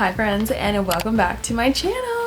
Hi friends, and welcome back to my channel.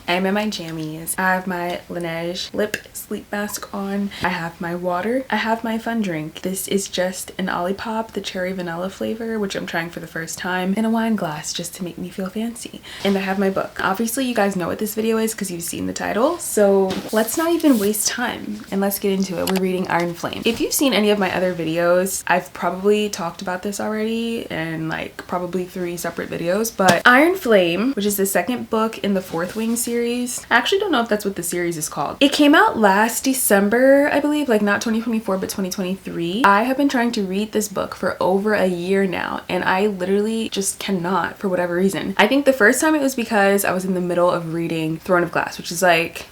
I'm in my jammies. I have my Laneige lip sleep mask on. I have my water. I have my fun drink. This is just an Olipop, the cherry vanilla flavor, which I'm trying for the first time, in a wine glass just to make me feel fancy. And I have my book. Obviously you guys know what this video is because you've seen the title. So let's not even waste time and let's get into it. We're reading Iron Flame. If you've seen any of my other videos, I've probably talked about this already in like probably 3 separate videos, but Iron Flame, which is the second book in the Fourth Wing series. I actually don't know if that's what the series is called. It came out last December, I believe, like not 2024 but 2023. I have been trying to read this book for over a year now and I literally just cannot for whatever reason. I think the first time it was because I was in the middle of reading Throne of Glass, which is like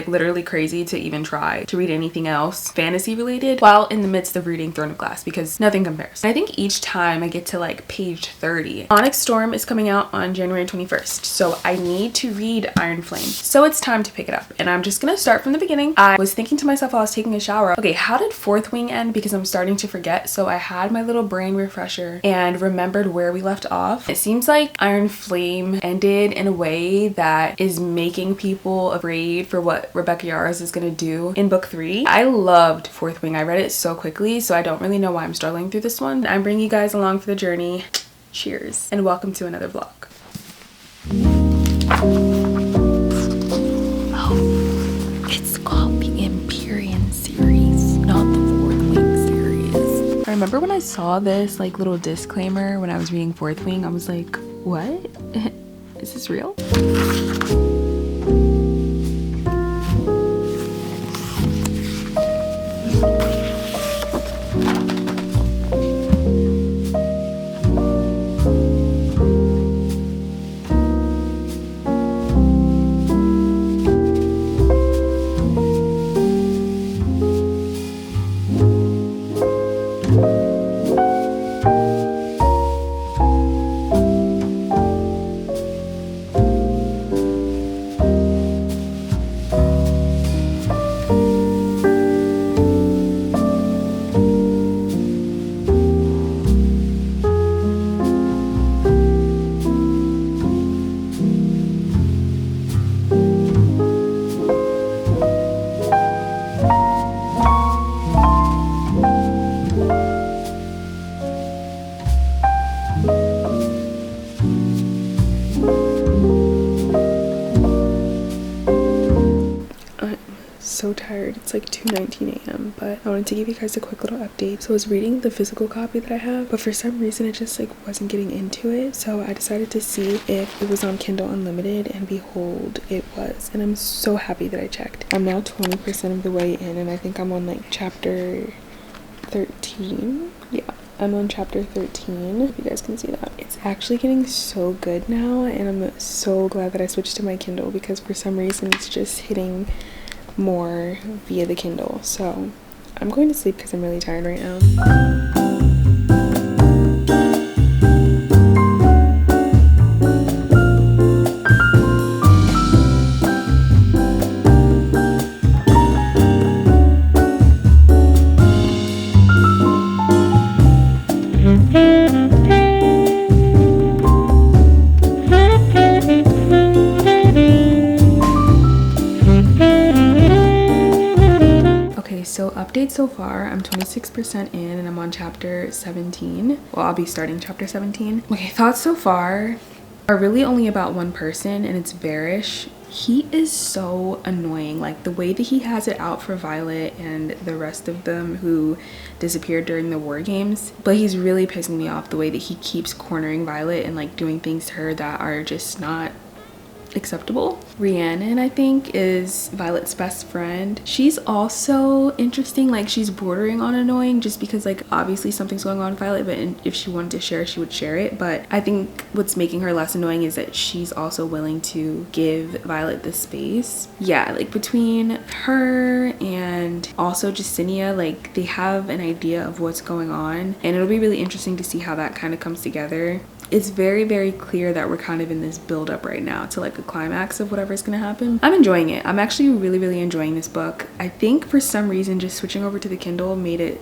literally crazy to even try to read anything else fantasy related while in the midst of reading Throne of Glass because nothing compares. And I think each time I get to like page 30. Onyx Storm is coming out on January 21st, so I need to read Iron Flame. So it's time to pick it up and I'm just gonna start from the beginning. I was thinking to myself while I was taking a shower, okay, how did Fourth Wing end? Because I'm starting to forget. So I had my little brain refresher and remembered where we left off. It seems like Iron Flame ended in a way that is making people afraid for what Rebecca Yarros is gonna do in book 3. I loved Fourth Wing. I read it so quickly, so I don't really know why I'm struggling through this one. I'm bringing you guys along for the journey. Cheers and welcome to another vlog. Oh, it's called the Empyrean series, not the Fourth Wing series. I remember when I saw this like little disclaimer when I was reading Fourth Wing, I was like, what? Is this real? So tired. It's like 2:19 a.m. but I wanted to give you guys a quick little update. So I was reading the physical copy that I have, but for some reason it just like wasn't getting into it, so I decided to see if it was on Kindle Unlimited, and behold, it was. And I'm so happy that I checked. I'm now 20% of the way in and I think I'm on like chapter 13. Yeah, I'm on chapter 13, if you guys can see that. It's actually getting so good now and I'm so glad that I switched to my Kindle because for some reason it's just hitting more via the Kindle. So I'm going to sleep because I'm really tired right now. So update so far, I'm 26% in and I'm on chapter 17. Well, I'll be starting chapter 17. Okay, thoughts so far are really only about one person and it's Barish. He is so annoying. Like the way that he has it out for Violet and the rest of them who disappeared during the war games. But he's really pissing me off the way that he keeps cornering Violet and like doing things to her that are just not acceptable. Rhiannon, I think, is Violet's best friend. She's also interesting. Like she's bordering on annoying just because like obviously something's going on with Violet, but if she wanted to share, she would share it. But I think what's making her less annoying is that she's also willing to give Violet the space. Yeah, like between her and also Jacinia, like they have an idea of what's going on and it'll be really interesting to see how that kind of comes together. It's very clear that we're kind of in this build up right now to like a climax of whatever's gonna happen. I'm enjoying it. I'm actually really enjoying this book. I think for some reason just switching over to the Kindle made it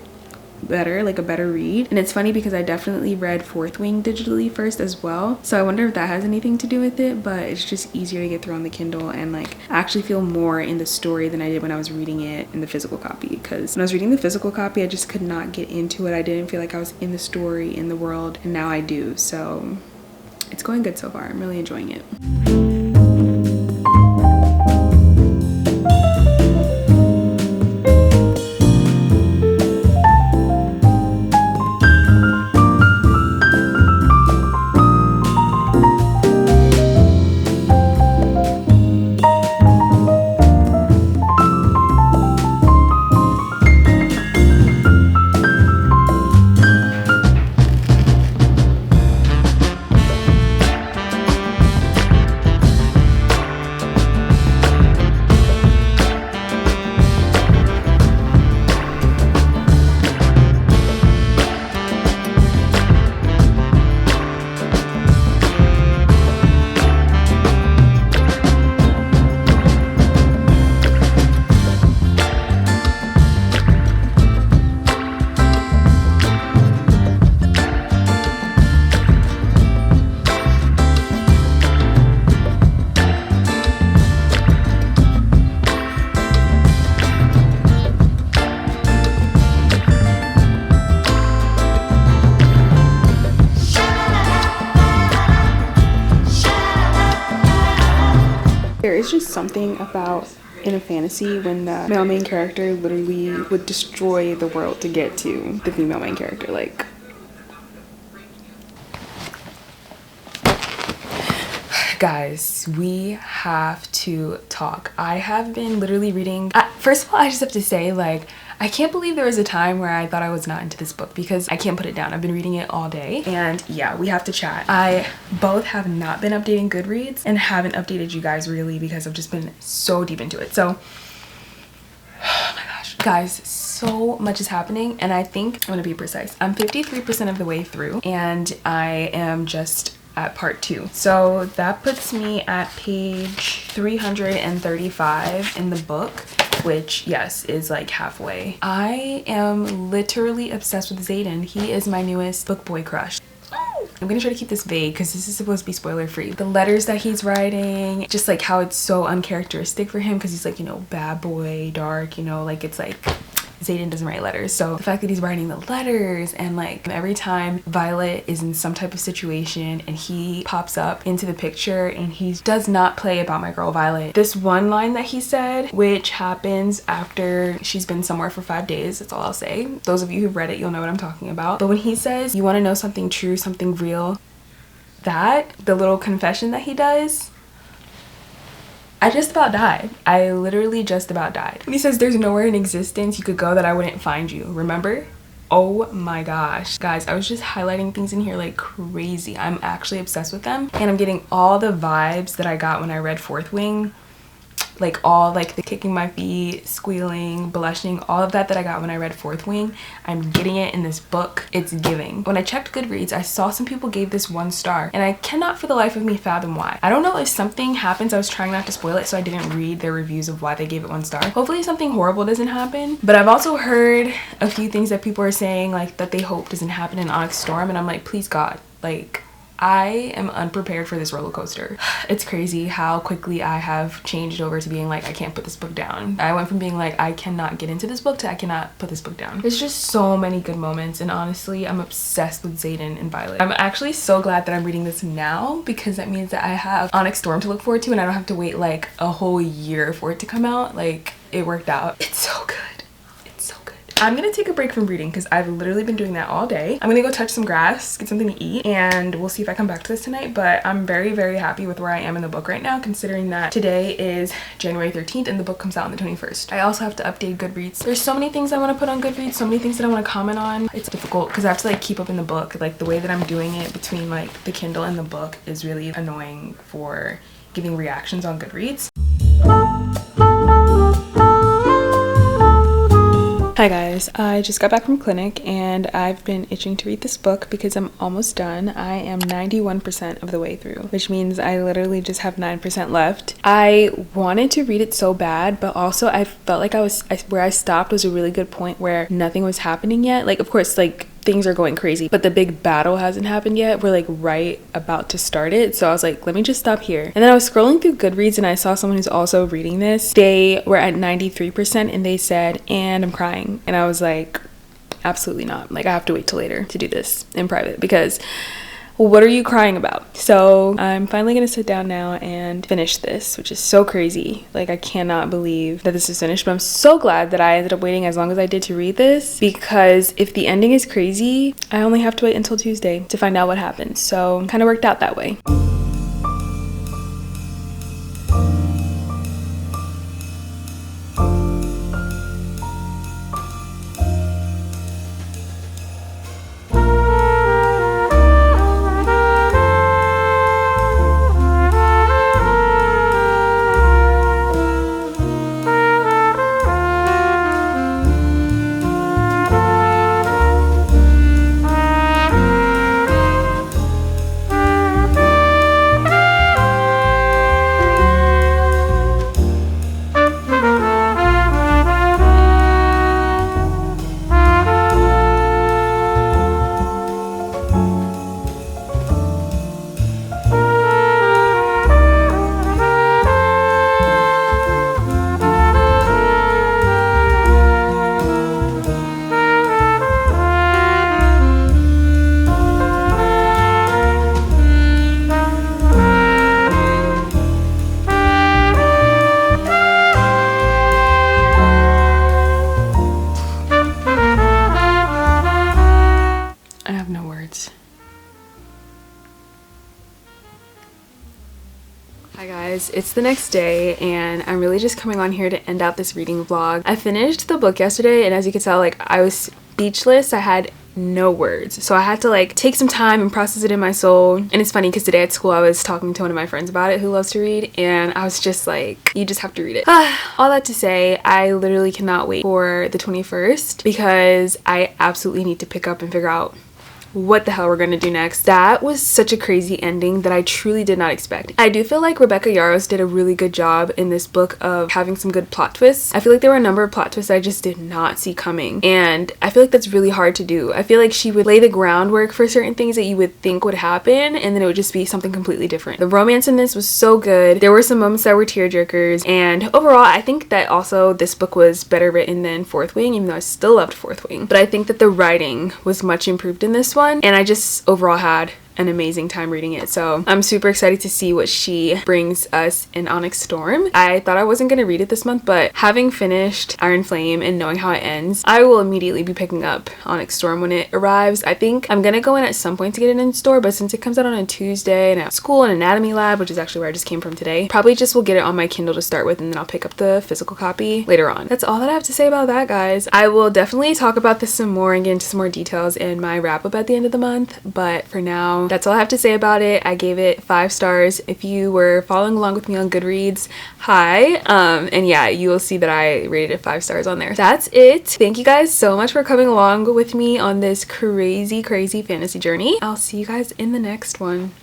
better, like a better read. And it's funny because I definitely read Fourth Wing digitally first as well, so I wonder if that has anything to do with it. But it's just easier to get through on the Kindle and like actually feel more in the story than I did when I was reading it in the physical copy. Because when I was reading the physical copy, I just could not get into it. I didn't feel like I was in the story, in the world, and now I do. So it's going good so far. I'm really enjoying it. There is just something about in a fantasy when the male main character literally would destroy the world to get to the female main character. Like, guys, we have to talk. I have been literally reading. First of all, I just have to say, like, I can't believe there was a time where I thought I was not into this book because I can't put it down. I've been reading it all day, and yeah, we have to chat. I both have not been updating Goodreads and haven't updated you guys really because I've just been so deep into it. So, oh my gosh, guys, so much is happening, and I think I'm gonna be precise. I'm 53% of the way through, and I am just at part 2. So that puts me at page 335 in the book, which, yes, is like halfway. I am literally obsessed with Zaden. He is my newest book boy crush. I'm gonna try to keep this vague because this is supposed to be spoiler free. The letters that he's writing, just like how it's so uncharacteristic for him because he's like, you know, bad boy, dark, you know, like it's like Zaden doesn't write letters. So the fact that he's writing the letters, and like every time Violet is in some type of situation and he pops up into the picture and he does not play about my girl Violet. This one line that he said, which happens after she's been somewhere for 5 days, that's all I'll say. Those of you who've read it, you'll know what I'm talking about. But when he says, you want to know something true, something real, the little confession that he does, I just about died. I literally just about died. When he says there's nowhere in existence you could go that I wouldn't find you, remember? Oh my gosh. Guys, I was just highlighting things in here like crazy. I'm actually obsessed with them, and I'm getting all the vibes that I got when I read Fourth Wing. Like all like the kicking my feet, squealing, blushing, all of that I got when I read Fourth Wing, I'm getting it in this book. It's giving. When I checked Goodreads, I saw some people gave this 1 star, and I cannot for the life of me fathom why. I don't know if something happens. I was trying not to spoil it, so I didn't read their reviews of why they gave it 1 star. Hopefully something horrible doesn't happen, but I've also heard a few things that people are saying like that they hope doesn't happen in Onyx Storm, and I'm like, please God, like, I am unprepared for this roller coaster. It's crazy how quickly I have changed over to being like, I can't put this book down. I went from being like, I cannot get into this book to I cannot put this book down. There's just so many good moments, and honestly, I'm obsessed with Zaden and Violet. I'm actually so glad that I'm reading this now because that means that I have Onyx Storm to look forward to, and I don't have to wait like a whole year for it to come out. Like, it worked out. It's so good. I'm gonna take a break from reading because I've literally been doing that all day. I'm gonna go touch some grass, get something to eat, and we'll see if I come back to this tonight. But I'm very, very happy with where I am in the book right now, considering that today is January 13th and the book comes out on the 21st. I also have to update Goodreads. There's so many things I want to put on Goodreads, so many things that I want to comment on. It's difficult because I have to like keep up in the book. Like the way that I'm doing it between like the Kindle and the book is really annoying for giving reactions on Goodreads. Hi guys, I just got back from clinic and I've been itching to read this book because I'm almost done. I am 91% of the way through, which means I literally just have 9% left. I wanted to read it so bad, but also I felt like where I stopped was a really good point where nothing was happening yet. Like, of course, like, things are going crazy, but the big battle hasn't happened yet. We're like right about to start it. So I was like, let me just stop here. And then I was scrolling through Goodreads and I saw someone who's also reading this. They were at 93% and they said, and I'm crying. And I was like, absolutely not. Like, I have to wait till later to do this in private because what are you crying about? So I'm finally gonna sit down now and finish this, which is so crazy. Like, I cannot believe that this is finished, but I'm so glad that I ended up waiting as long as I did to read this, because if the ending is crazy, I only have to wait until Tuesday to find out what happens. So kind of worked out that way. Hi guys, it's the next day and I'm really just coming on here to end out this reading vlog. I finished the book yesterday and as you can tell, like, I was speechless. I had no words, so I had to like take some time and process it in my soul. And it's funny because today at school I was talking to one of my friends about it who loves to read, and I was just like, you just have to read it. All that to say, I literally cannot wait for the 21st because I absolutely need to pick up and figure out what the hell we're gonna do next. That was such a crazy ending that I truly did not expect. I do feel like Rebecca Yarros did a really good job in this book of having some good plot twists. I feel like there were a number of plot twists I just did not see coming, and I feel like that's really hard to do. I feel like she would lay the groundwork for certain things that you would think would happen, and then it would just be something completely different. The romance in this was so good. There were some moments that were tearjerkers, and overall I think that also this book was better written than Fourth Wing, even though I still loved Fourth Wing. But I think that the writing was much improved in this one, and I just overall had an amazing time reading it. So I'm super excited to see what she brings us in Onyx Storm. I thought I wasn't gonna read it this month, but having finished Iron Flame and knowing how it ends, I will immediately be picking up Onyx Storm when it arrives. I think I'm gonna go in at some point to get it in store, but since it comes out on a Tuesday and I have school and anatomy lab, which is actually where I just came from today, probably just will get it on my Kindle to start with, and then I'll pick up the physical copy later on. That's all that I have to say about that, guys. I will definitely talk about this some more and get into some more details in my wrap up at the end of the month, but for now, that's all I have to say about it. I gave it 5 stars. If you were following along with me on Goodreads, hi. And yeah, you will see that I rated it 5 stars on there. That's it. Thank you guys so much for coming along with me on this crazy fantasy journey. I'll see you guys in the next one.